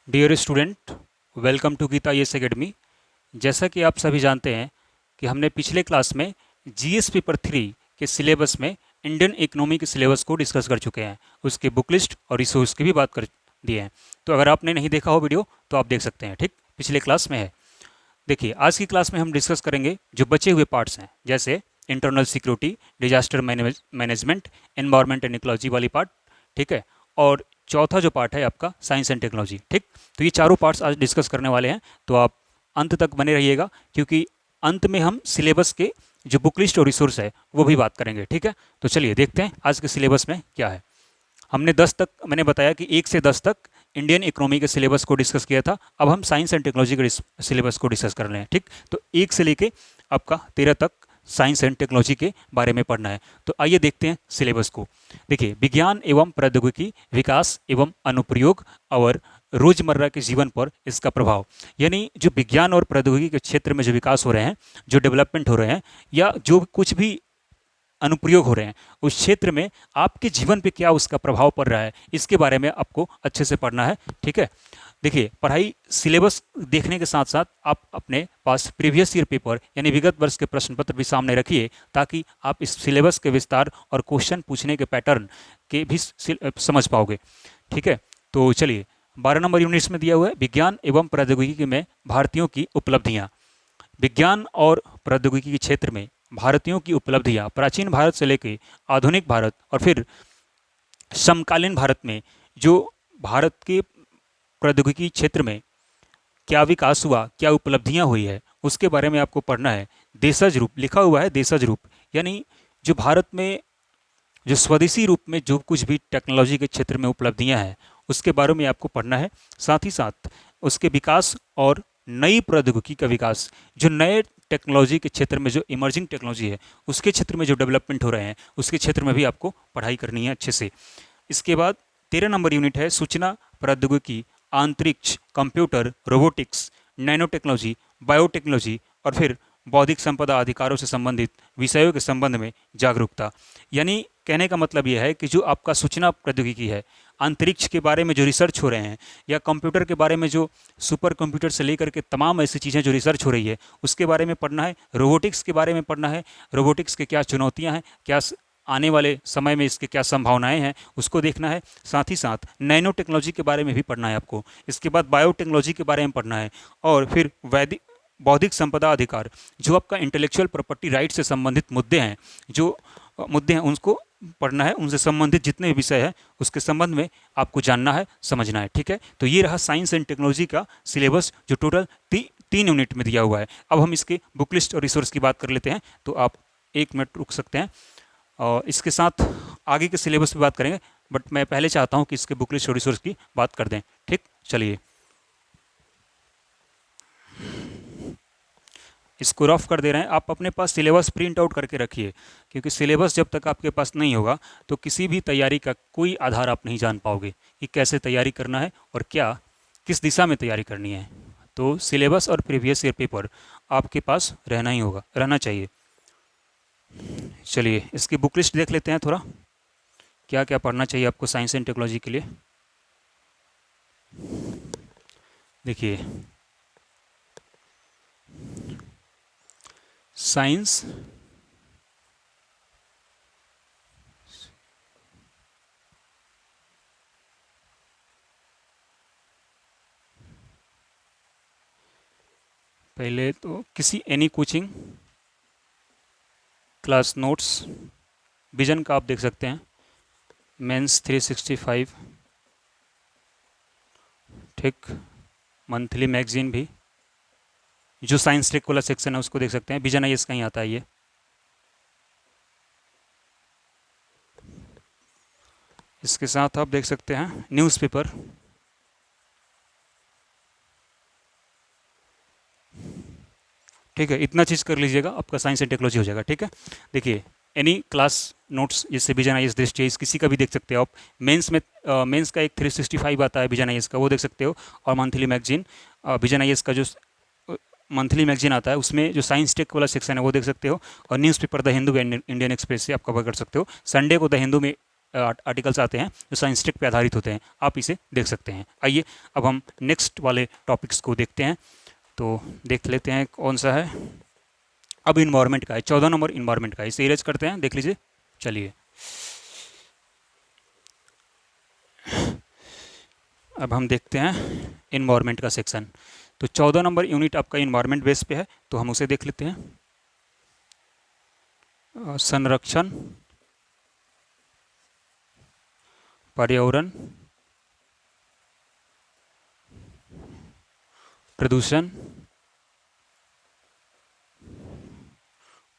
Dear student, welcome to Geeta यस academy. जैसा कि आप सभी जानते हैं कि हमने पिछले क्लास में जीएस पेपर 3 के सिलेबस में इंडियन इकोनॉमी के सिलेबस को डिस्कस कर चुके हैं। उसके बुक लिस्ट और रिसोर्स की भी बात कर दिए हैं। तो अगर आपने नहीं देखा हो वीडियो तो आप देख सकते हैं, ठीक, पिछले क्लास में है। देखिए, आज की क्लास में हम डिस्कस करेंगे जो बचे हुए पार्ट्स हैं, जैसे internal security, disaster management, environment and ecology वाली पार्ट, ठीक है। और चौथा जो पार्ट है आपका साइंस एंड टेक्नोलॉजी, ठीक। तो ये चारों पार्ट्स आज डिस्कस करने वाले हैं, तो आप अंत तक बने रहिएगा, क्योंकि अंत में हम सिलेबस के जो बुक लिस्ट और रिसोर्स है वो भी बात करेंगे, ठीक है। तो चलिए देखते हैं आज के सिलेबस में क्या है। हमने 10 तक, मैंने बताया कि 1 से 10 तक इंडियन इकोनॉमी के सिलेबस को डिस्कस किया था। अब हम साइंस एंड टेक्नोलॉजी के सिलेबस को डिस्कस कर रहे हैं, ठीक। तो 1 से लेके आपका 13 तक साइंस एंड टेक्नोलॉजी के बारे में पढ़ना है। तो आइए देखते हैं सिलेबस को। देखिए, विज्ञान एवं प्रौद्योगिकी विकास एवं अनुप्रयोग और रोजमर्रा के जीवन पर इसका प्रभाव, यानी जो विज्ञान और प्रौद्योगिकी के क्षेत्र में जो विकास हो रहे हैं, जो डेवलपमेंट हो रहे हैं, या जो कुछ भी अनुप्रयोग हो रहे हैं उस क्षेत्र में आपके जीवन पे क्या उसका प्रभाव पड़ रहा है, इसके बारे में आपको अच्छे से पढ़ना है, ठीक है। देखिए, पढ़ाई सिलेबस देखने के साथ साथ आप अपने पास प्रीवियस ईयर पेपर यानी विगत वर्ष के प्रश्न पत्र भी सामने रखिए, ताकि आप इस सिलेबस के विस्तार और क्वेश्चन पूछने के पैटर्न के भी समझ पाओगे, ठीक है। तो चलिए, 12 नंबर यूनिट्स में दिया हुआ है विज्ञान एवं प्रौद्योगिकी में भारतीयों की उपलब्धियाँ। विज्ञान और प्रौद्योगिकी के क्षेत्र में भारतीयों की उपलब्धियां प्राचीन भारत से लेकर आधुनिक भारत और फिर समकालीन भारत में जो भारत के प्रौद्योगिकी क्षेत्र में क्या विकास हुआ, क्या उपलब्धियां हुई है, उसके बारे में आपको पढ़ना है। देशज रूप लिखा हुआ है, देशज रूप यानी जो भारत में जो स्वदेशी रूप में जो कुछ भी टेक्नोलॉजी के क्षेत्र में उपलब्धियां हैं उसके बारे में आपको पढ़ना है। साथ ही साथ उसके विकास और नई प्रौद्योगिकी का विकास, जो नए टेक्नोलॉजी के क्षेत्र में जो इमर्जिंग टेक्नोलॉजी है उसके क्षेत्र में जो डेवलपमेंट हो रहे हैं उसके क्षेत्र में भी आपको पढ़ाई करनी है अच्छे से। इसके बाद 13 नंबर यूनिट है सूचना प्रौद्योगिकी, अंतरिक्ष, computer, robotics, nano technology, biotechnology और फिर बौद्धिक संपदा अधिकारों से संबंधित विषयों के संबंध में जागरूकता। यानी कहने का मतलब यह है कि जो आपका सूचना प्रौद्योगिकी है, अंतरिक्ष के बारे में जो रिसर्च हो रहे हैं, या कंप्यूटर के बारे में जो सुपर कंप्यूटर से लेकर के तमाम ऐसी चीज़ें जो रिसर्च हो रही है उसके बारे में पढ़ना है। रोबोटिक्स के बारे में पढ़ना है, रोबोटिक्स के क्या चुनौतियाँ हैं, क्या आने वाले समय में इसके क्या संभावनाएं हैं, उसको देखना है। साथ ही साथ नैनो टेक्नोलॉजी के बारे में भी पढ़ना है आपको। इसके बाद बायोटेक्नोलॉजी के बारे में पढ़ना है, और फिर वैदिक बौद्धिक संपदा अधिकार, जो आपका इंटेलेक्चुअल प्रॉपर्टी राइट से संबंधित मुद्दे हैं, जो मुद्दे हैं उनको पढ़ना है। उनसे संबंधित जितने भी विषय हैं उसके संबंध में आपको जानना है, समझना है, ठीक है। तो ये रहा साइंस एंड टेक्नोलॉजी का सिलेबस, जो टोटल 3 यूनिट में दिया हुआ है। अब हम इसके बुक लिस्ट और रिसोर्स की बात कर लेते हैं, तो आप 1 मिनट रुक सकते हैं और इसके साथ आगे के सिलेबस पर बात करेंगे, बट मैं पहले चाहता हूँ कि इसके बुक लिस्ट और रिसोर्स की बात कर दें, ठीक। चलिए, इसको रफ कर दे रहे हैं। आप अपने पास सिलेबस प्रिंट आउट करके रखिए, क्योंकि सिलेबस जब तक आपके पास नहीं होगा तो किसी भी तैयारी का कोई आधार आप नहीं जान पाओगे कि कैसे तैयारी करना है और क्या किस दिशा में तैयारी करनी है। तो सिलेबस और प्रीवियस ईयर पेपर आपके पास रहना ही होगा, रहना चाहिए। चलिए, इसकी बुक लिस्ट देख लेते हैं थोड़ा, क्या क्या पढ़ना चाहिए आपको साइंस एंड टेक्नोलॉजी के लिए। देखिए, साइंस पहले तो किसी any coaching class notes vision का आप देख सकते हैं, मेंस 365, ठीक। मंथली मैगजीन भी, जो साइंस टेक वाला सेक्शन है उसको देख सकते हैं, विजन आई कहीं आता है ये। इसके साथ आप देख सकते हैं न्यूज़पेपर, ठीक है। इतना चीज़ कर लीजिएगा, आपका साइंस एंड टेक्नोलॉजी हो जाएगा, ठीक है। देखिए, एनी क्लास नोट्स, जैसे विजन आई दृष्टि, किसी का भी देख सकते हो आप। मेंस में मेंस का एक 365 आता है विजन आई का, वो देख सकते हो। और मंथली मैगजीन विजन आई का जो मंथली मैगजीन आता है उसमें जो साइंस टेक वाला सेक्शन है वो देख सकते हो। और newspaper the Hindu and Indian express से आप कवर कर सकते हो। संडे को द हिंदू में आर्टिकल्स आते हैं जो साइंस टेक पे आधारित होते हैं, आप इसे देख सकते हैं। आइए अब हम नेक्स्ट वाले टॉपिक्स को देखते हैं। तो देख लेते हैं कौन सा है। अब इन्वायरमेंट का है, 14 नंबर इन्वायरमेंट का है, इसे इरेज करते हैं, देख लीजिए। चलिए अब हम देखते हैं इन्वायरमेंट का सेक्शन। तो 14 नंबर यूनिट आपका इन्वायरमेंट बेस पे है, तो हम उसे देख लेते हैं। संरक्षण, पर्यावरण, प्रदूषण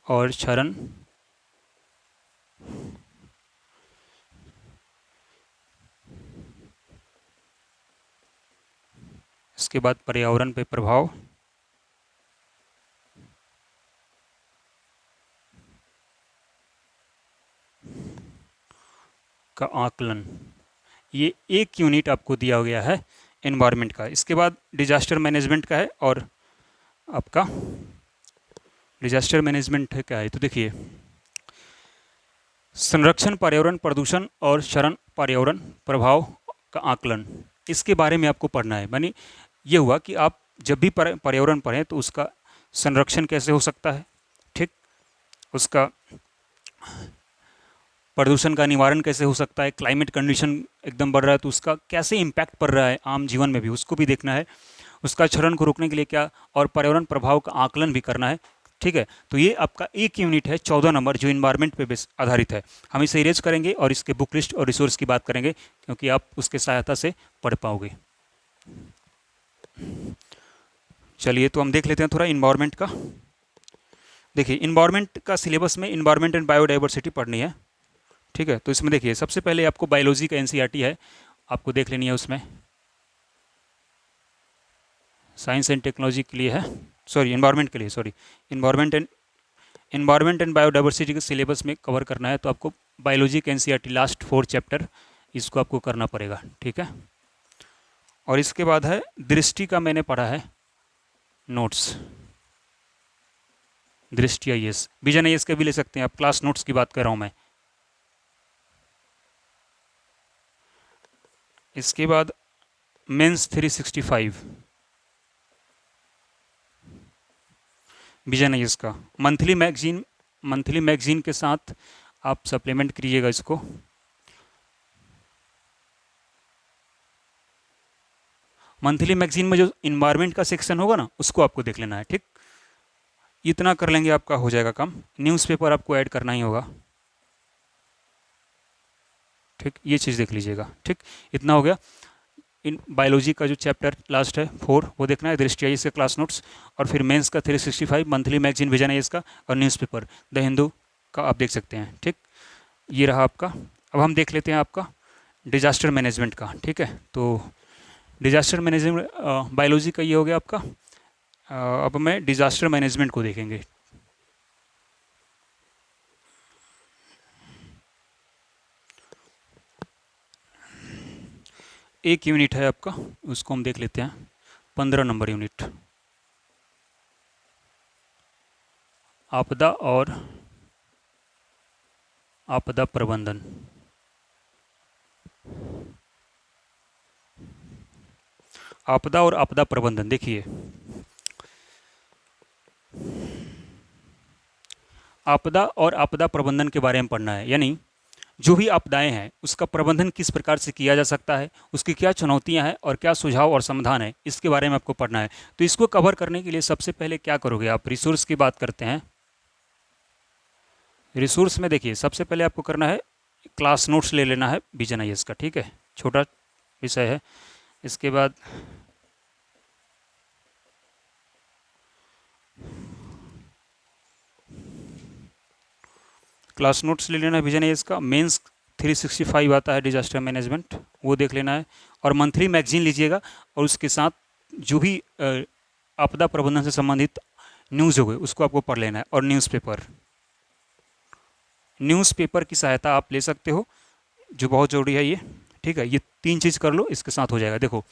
और क्षरण, इसके बाद पर्यावरण पे प्रभाव, का आकलन। ये एक यूनिट आपको दिया गया है एनवायरनमेंट का। इसके बाद डिजास्टर मैनेजमेंट का है, और आपका डिजास्टर मैनेजमेंट है क्या है, तो देखिए संरक्षण, पर्यावरण, प्रदूषण और क्षरण, पर्यावरण प्रभाव का आकलन, इसके बारे में आपको पढ़ना है। मानी ये हुआ कि आप जब भी पर्यावरण पढ़ें तो उसका संरक्षण कैसे हो सकता है, ठीक, उसका प्रदूषण का निवारण कैसे हो सकता है, क्लाइमेट कंडीशन एकदम बढ़ रहा है तो उसका कैसे इम्पैक्ट पड़ रहा है आम जीवन में भी, उसको भी देखना है, उसका क्षरण को रोकने के लिए क्या, और पर्यावरण प्रभाव का आकलन भी करना है। ठीक है, तो ये आपका एक यूनिट है 14 नंबर जो इन्वायरमेंट पे बेस आधारित है। हम इसे इरेज करेंगे और इसके बुक लिस्ट और रिसोर्स की बात करेंगे, क्योंकि आप उसके सहायता से पढ़ पाओगे। चलिए तो हम देख लेते हैं थोड़ा इन्वायरमेंट का। देखिए इन्वायरमेंट का सिलेबस में इन्वायरमेंट एंड बायोडाइवर्सिटी पढ़नी है, ठीक है। तो इसमें देखिए सबसे पहले आपको बायोलॉजी का एनसीईआरटी है, आपको देख लेनी है। उसमें साइंस एंड टेक्नोलॉजी के लिए है, सॉरी इन्वायरमेंट के लिए, सॉरी इन्वायरमेंट एंड बायोडाइवर्सिटी के सिलेबस में कवर करना है, तो आपको बायोलॉजी का एनसीईआरटी लास्ट 4 चैप्टर इसको आपको करना पड़ेगा, ठीक है। और इसके बाद है दृष्टि का, मैंने पढ़ा है नोट्स, दृष्टि आईएएस, विजन आईएएस का भी ले सकते हैं आप, क्लास नोट्स की बात कर रहा हूँ मैं। इसके बाद मेंस 365 विजन आईएएस का मंथली मैगजीन के साथ आप सप्लीमेंट करिएगा इसको। मंथली मैगजीन में जो इन्वायरमेंट का सेक्शन होगा ना, उसको आपको देख लेना है, ठीक। इतना कर लेंगे आपका हो जाएगा काम। न्यूज़पेपर आपको ऐड करना ही होगा, ठीक, ये चीज़ देख लीजिएगा, ठीक। इतना हो गया। इन बायोलॉजी का जो चैप्टर लास्ट है 4 वो देखना है, दृष्टि आईएएस का क्लास नोट्स, और फिर मेंस का 365, मंथली मैगजीन विजन आईएएस का, और न्यूज़पेपर द हिंदू का आप देख सकते हैं, ठीक। ये रहा आपका। अब हम देख लेते हैं आपका डिजास्टर मैनेजमेंट का, ठीक है। तो डिजास्टर मैनेजमेंट बायोलॉजी का ये हो गया आपका। अब मैं डिजास्टर मैनेजमेंट को देखेंगे। एक यूनिट है आपका, उसको हम देख लेते हैं, 15 नंबर यूनिट, आपदा और आपदा प्रबंधन। आपदा और आपदा प्रबंधन, देखिए आपदा और आपदा प्रबंधन के बारे में पढ़ना है, यानी जो भी आपदाएं हैं उसका प्रबंधन किस प्रकार से किया जा सकता है, उसकी क्या चुनौतियां हैं और क्या सुझाव और समाधान है, इसके बारे में आपको पढ़ना है। तो इसको कवर करने के लिए सबसे पहले क्या करोगे आप, रिसोर्स की बात करते हैं। रिसोर्स में देखिए सबसे पहले आपको करना है क्लास नोट्स ले लेना है विजन आईएएस का, ठीक है, छोटा विषय है। इसके बाद क्लास नोट्स ले लेना है विजन आईएएस का। मेंस 365 आता है डिजास्टर मैनेजमेंट, वो देख लेना है। और मंथली मैगजीन लीजिएगा, और उसके साथ जो भी आपदा प्रबंधन से संबंधित न्यूज़ हो गए उसको आपको पढ़ लेना है। और न्यूज़पेपर की सहायता आप ले सकते हो, जो बहुत ज़रूरी है ये, ठीक है। ये 3 चीज़ कर लो, इसके साथ हो जाएगा। देखो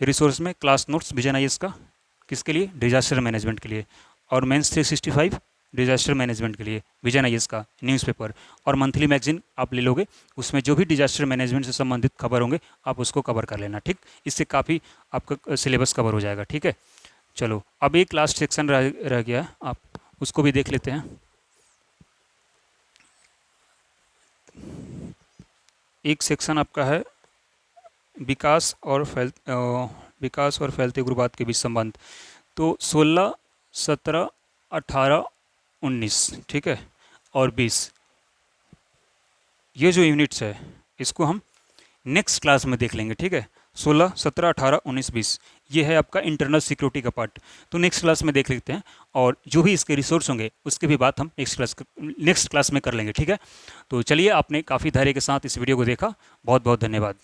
रिसोर्स में क्लास नोट्स विजन आईएएस का, किसके लिए, डिजास्टर मैनेजमेंट के लिए, और मेंस 365 डिजास्टर मैनेजमेंट के लिए विजन आईएएस का न्यूज़पेपर, और मंथली मैगजीन आप ले लोगे, उसमें जो भी डिजास्टर मैनेजमेंट से संबंधित खबर होंगे आप उसको कवर कर लेना, ठीक। इससे काफ़ी आपका सिलेबस कवर हो जाएगा, ठीक है। चलो अब एक लास्ट सेक्शन रह गया, आप उसको भी देख लेते हैं। एक सेक्शन आपका है विकास और फैलते उग्रवाद के बीच संबंध। तो 16, 17, 18, 19, ठीक है, और 20, ये जो यूनिट्स है इसको हम नेक्स्ट क्लास में देख लेंगे, ठीक है। 16, 17, 18, 19, 20 ये है आपका इंटरनल सिक्योरिटी का पार्ट, तो नेक्स्ट क्लास में देख लेते हैं, और जो भी इसके रिसोर्स होंगे उसकी भी बात हम नेक्स्ट क्लास में कर लेंगे, ठीक है। तो चलिए, आपने काफ़ी धैर्य के साथ इस वीडियो को देखा, बहुत बहुत धन्यवाद।